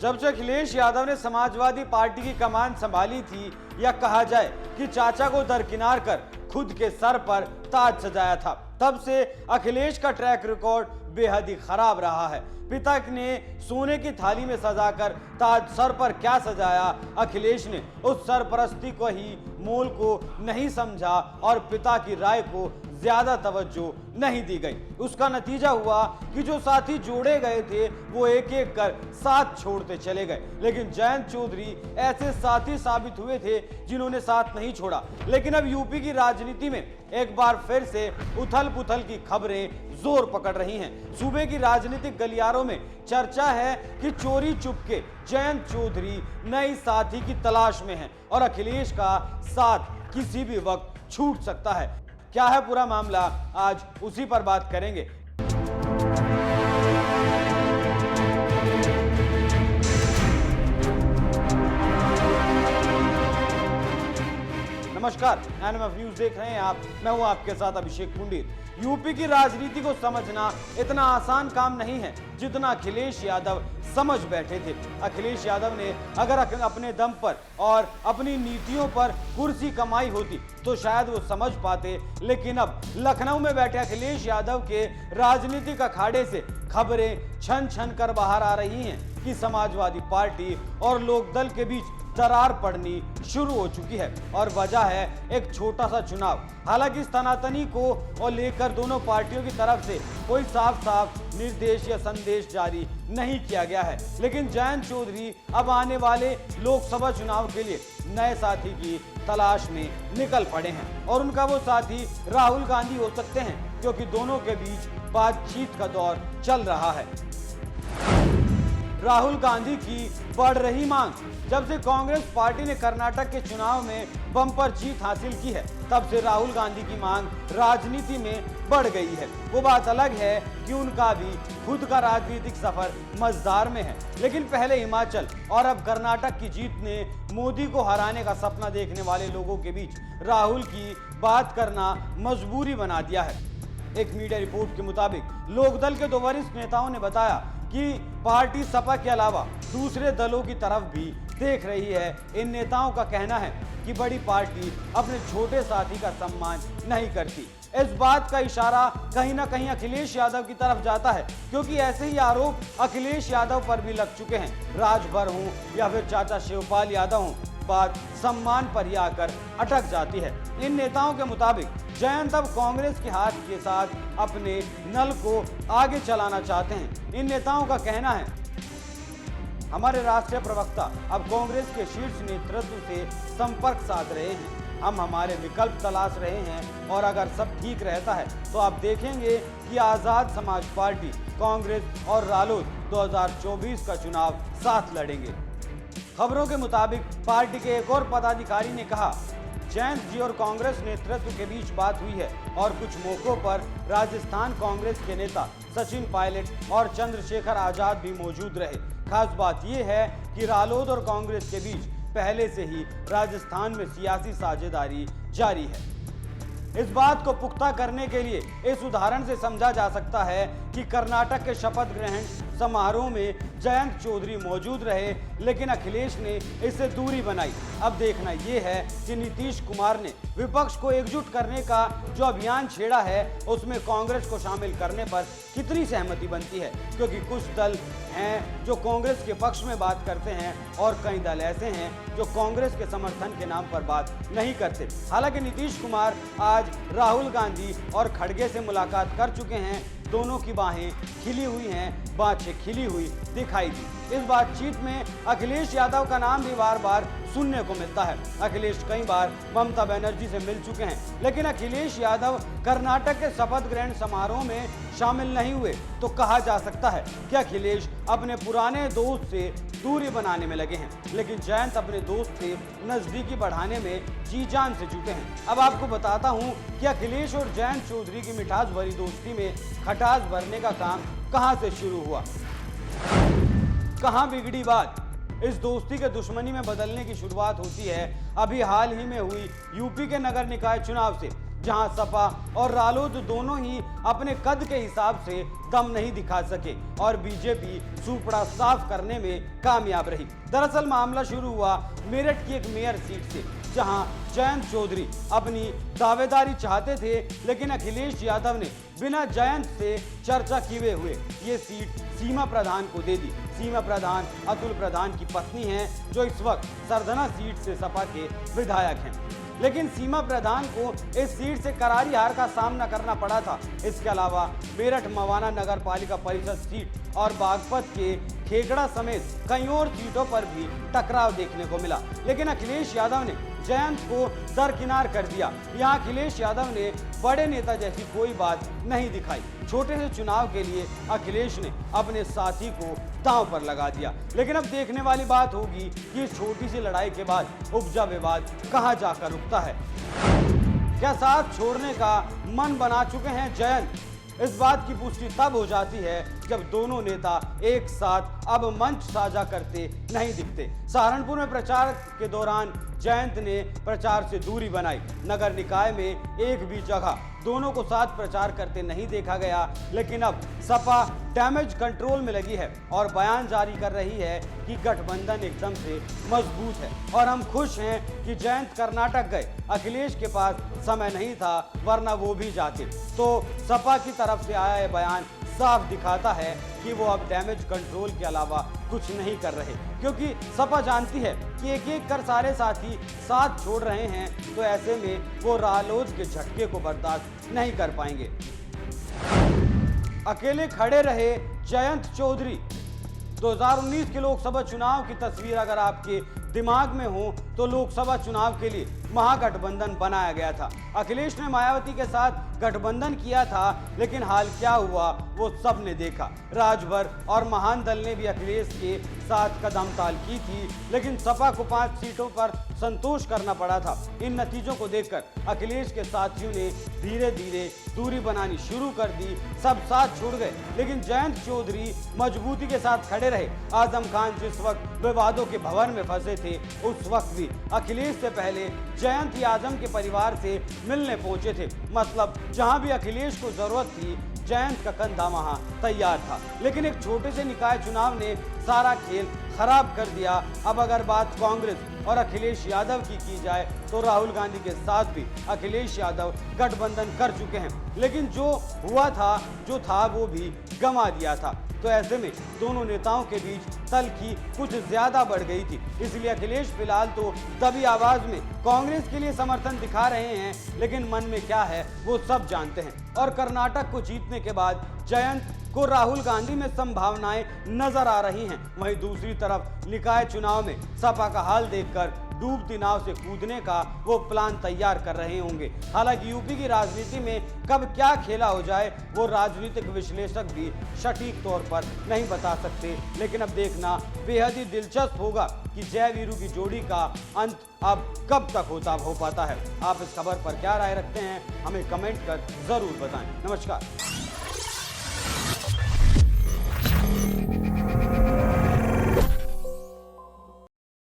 जब से अखिलेश यादव ने समाजवादी पार्टी की कमान संभाली थी, या कहा जाए कि चाचा को दरकिनार कर खुद के सर पर ताज सजाया था, तब से अखिलेश का ट्रैक रिकॉर्ड बेहद ही खराब रहा है। पिता ने सोने की थाली में सजाकर ताज सर पर क्या सजाया, अखिलेश ने उस सरपरस्ती को ही मोल को नहीं समझा और पिता की राय को ज्यादा तवज्जो नहीं दी गई। उसका नतीजा हुआ कि जो साथी जोड़े गए थे वो एक एक कर साथ छोड़ते चले गए, लेकिन जयंत चौधरी ऐसे साथी साबित हुए थे जिन्होंने साथ नहीं छोड़ा। लेकिन अब यूपी की राजनीति में एक बार फिर से उथल पुथल की खबरें जोर पकड़ रही हैं। सूबे की राजनीतिक गलियारों में चर्चा है कि चोरी चुपके जयंत चौधरी नई साथी की तलाश में हैं और अखिलेश का साथ किसी भी वक्त छूट सकता है। क्या है पूरा मामला, आज उसी पर बात करेंगे। नमस्कार, एनएमएफ न्यूज देख रहे हैं आप। मैं हूं आपके साथ अभिषेक पुंडीर। यूपी की राजनीति को समझना इतना आसान काम नहीं है जितना अखिलेश यादव समझ बैठे थे। अखिलेश यादव ने अगर अपने दम पर और अपनी नीतियों पर कुर्सी कमाई होती तो शायद वो समझ पाते, लेकिन अब लखनऊ में बैठे अखिलेश यादव के राजनीतिक अखाड़े से खबरें छन छन कर बाहर आ रही हैं कि समाजवादी पार्टी और लोकदल के बीच दरार पड़नी शुरू हो चुकी है और वजह है एक छोटा सा चुनाव। हालांकि इस तनातनी को और लेकर दोनों पार्टियों की तरफ से कोई साफ साफ निर्देश या संदेश जारी नहीं किया गया है, लेकिन जयंत चौधरी अब आने वाले लोकसभा चुनाव के लिए नए साथी की तलाश में निकल पड़े हैं और उनका वो साथी राहुल गांधी हो सकते हैं, क्योंकि दोनों के बीच बातचीत का दौर चल रहा है। राहुल गांधी की बढ़ रही मांग। जब से कांग्रेस पार्टी ने कर्नाटक के चुनाव में बम्पर जीत हासिल की है, तब से राहुल गांधी की मांग राजनीति में बढ़ गई है। वो बात अलग है कि उनका भी खुद का राजनीतिक सफर मजेदार में है, लेकिन पहले हिमाचल और अब कर्नाटक की जीत ने मोदी को हराने का सपना देखने वाले लोगों के बीच राहुल की बात करना मजबूरी बना दिया है। एक मीडिया रिपोर्ट के मुताबिक लोकदल के दो वरिष्ठ नेताओं ने बताया कि पार्टी सपा के अलावा दूसरे दलों की तरफ भी देख रही है। इन नेताओं का कहना है कि बड़ी पार्टी अपने छोटे साथी का सम्मान नहीं करती। इस बात का इशारा कहीं ना कहीं अखिलेश यादव की तरफ जाता है, क्योंकि ऐसे ही आरोप अखिलेश यादव पर भी लग चुके हैं। राजभर हो या फिर चाचा शिवपाल यादव हो, बात सम्मान पर ही आकर अटक जाती है। इन नेताओं के मुताबिक जयंत अब कांग्रेस के हाथ के साथ अपने नल को आगे चलाना चाहते हैं। इन नेताओं का कहना है, हमारे राष्ट्रीय प्रवक्ता अब कांग्रेस के शीर्ष नेतृत्व से संपर्क साध रहे हैं। हम हमारे विकल्प तलाश रहे हैं और अगर सब ठीक रहता है तो आप देखेंगे कि आजाद समाज पार्टी, कांग्रेस और रालोद 2024 का चुनाव साथ लड़ेंगे। खबरों के मुताबिक पार्टी के एक और पदाधिकारी ने कहा, जयंत जी और कांग्रेस नेतृत्व के बीच बात हुई है और कुछ मौकों पर राजस्थान कांग्रेस के नेता सचिन पायलट और चंद्रशेखर आजाद भी मौजूद रहे। खास बात यह है कि रालोद और कांग्रेस के बीच पहले से ही राजस्थान में सियासी साझेदारी जारी है। इस बात को पुख्ता करने के लिए इस उदाहरण से समझा जा सकता है कि कर्नाटक के शपथ ग्रहण समारोह में जयंत चौधरी मौजूद रहे, लेकिन अखिलेश ने इससे दूरी बनाई। अब देखना यह है कि नीतीश कुमार ने विपक्ष को एकजुट करने का जो अभियान छेड़ा है उसमें कांग्रेस को शामिल करने पर कितनी सहमति बनती है, क्योंकि कुछ दल हैं जो कांग्रेस के पक्ष में बात करते हैं और कई दल ऐसे हैं जो कांग्रेस के समर्थन के नाम पर बात नहीं करते। हालांकि नीतीश कुमार आज राहुल गांधी और खड़गे से मुलाकात कर चुके हैं। दोनों की बाहें खिली हुई हैं, बातें खिली हुई दिखाई दी। इस बातचीत में अखिलेश यादव का नाम भी बार बार सुनने को मिलता है। अखिलेश कई बार ममता बनर्जी से मिल चुके हैं, लेकिन अखिलेश यादव कर्नाटक के शपथ ग्रहण समारोह में शामिल नहीं हुए, तो कहा जा सकता है कि अखिलेश अपने पुराने दोस्त से दूरी बनाने में लगे हैं, लेकिन जयंत अपने दोस्त से नजदीकी बढ़ाने में जी जान से जुटे हैं। अब आपको बताता हूं कि अखिलेश और जयंत चौधरी की मिठास भरी दोस्ती में खटास भरने का काम कहां से शुरू हुआ, कहां बिगड़ी बात। इस दोस्ती के दुश्मनी में बदलने की शुरुआत होती है अभी हाल ही में हुई यूपी के नगर निकाय चुनाव से। जहां सपा और रालोद दोनों ही अपने कद के हिसाब से दम नहीं दिखा सके और बीजेपी सुपड़ा साफ करने में कामयाब रही। दरअसल मामला शुरू हुआ मेरठ की एक मेयर सीट से, जहां जयंत चौधरी अपनी दावेदारी चाहते थे, लेकिन अखिलेश यादव ने बिना जयंत से चर्चा किए हुए ये सीट सीमा प्रधान को दे दी। सीमा प्रधान अतुल प्रधान की पत्नी हैं, जो इस वक्त सरधना सीट से सपा के विधायक हैं। लेकिन सीमा प्रधान को इस सीट से करारी हार का सामना करना पड़ा था। इसके अलावा मेरठ मवाना नगर पालिका परिषद सीट और बागपत के खेगड़ा समेत कई और सीटों पर भी टकराव देखने को मिला, लेकिन अखिलेश यादव ने जयंत को दरकिनार कर दिया। यहाँ अखिलेश यादव ने बड़े नेता जैसी कोई बात नहीं दिखाई। छोटे से चुनाव के लिए अखिलेश ने अपने साथी को दांव पर लगा दिया। लेकिन अब देखने वाली बात होगी कि इस छोटी सी लड़ाई के बाद उपजा विवाद कहां जाकर रुकता है। क्या साथ छोड़ने का मन बना चुके हैं जयंत? इस बात की पुष्टि तब हो जाती है जब दोनों नेता एक साथ अब मंच साझा करते नहीं दिखते। सहारनपुर में प्रचार के दौरान जयंत ने प्रचार से दूरी बनाई। नगर निकाय में एक भी जगह दोनों को साथ प्रचार करते नहीं देखा गया। लेकिन अब सपा डैमेज कंट्रोल में लगी है और बयान जारी कर रही है कि गठबंधन एकदम से मजबूत है और हम खुश हैं कि जयंत कर्नाटक गए। अखिलेश के पास समय नहीं था, वरना वो भी जाते। तो सपा की तरफ से आया ये बयान साफ दिखाता है कि वो अब डैमेज कंट्रोल के अलावा कुछ नहीं कर रहे, क्योंकि सपा जानती है कि एक एक कर सारे साथी साथ छोड़ रहे हैं, तो ऐसे में वो रालोद के झटके को बर्दाश्त नहीं कर पाएंगे। अकेले खड़े रहे जयंत चौधरी। 2019 के लोकसभा चुनाव की तस्वीर अगर आपके दिमाग में हो तो लोकसभा चुनाव के लिए महागठबंधन बनाया गया था। अखिलेश ने मायावती के साथ गठबंधन किया था, लेकिन हाल क्या हुआ वो सब ने देखा। राजभर और महान दल ने भी अखिलेश के साथ कदमताल की थी, लेकिन सपा को 5 सीटों पर संतोष करना पड़ा था। इन नतीजों को देखकर अखिलेश के साथियों ने धीरे धीरे दूरी बनानी शुरू कर दी। सब साथ छोड़ गए, लेकिन जयंत चौधरी मजबूती के साथ खड़े रहे। आजम खान जिस वक्त विवादों के भंवर में फंसे थे, उस वक्त भी अखिलेश से पहले जयंत ही आजम के परिवार से मिलने पहुंचे थे। मतलब जहां भी अखिलेश को जरूरत थी, जयंत का कंधा वहां तैयार था। लेकिन एक छोटे से निकाय चुनाव ने सारा खेल खराब कर दिया। अब अगर बात कांग्रेस और अखिलेश यादव की जाए तो राहुल गांधी के साथ भी अखिलेश यादव गठबंधन कर चुके हैं, लेकिन जो हुआ था जो था वो भी गंवा दिया था। तो ऐसे में दोनों नेताओं के बीच तल्खी कुछ ज्यादा बढ़ गई थी। इसलिए अखिलेश फिलहाल तो दबी आवाज में कांग्रेस के लिए समर्थन दिखा रहे हैं, लेकिन मन में क्या है वो सब जानते हैं। और कर्नाटक को जीतने के बाद जयंत को राहुल गांधी में संभावनाएं नजर आ रही हैं। वहीं दूसरी तरफ निकाय चुनाव में सपा का हाल देखकर डूबती नाव से कूदने का वो प्लान तैयार कर रहे होंगे। हालांकि यूपी की राजनीति में कब क्या खेला हो जाए वो राजनीतिक विश्लेषक भी सटीक तौर पर नहीं बता सकते। लेकिन अब देखना बेहद ही दिलचस्प होगा कि जय वीरू की जोड़ी का अंत अब कब तक हो पाता है। आप इस खबर पर क्या राय रखते हैं, हमें कमेंट कर जरूर बताएं। नमस्कार।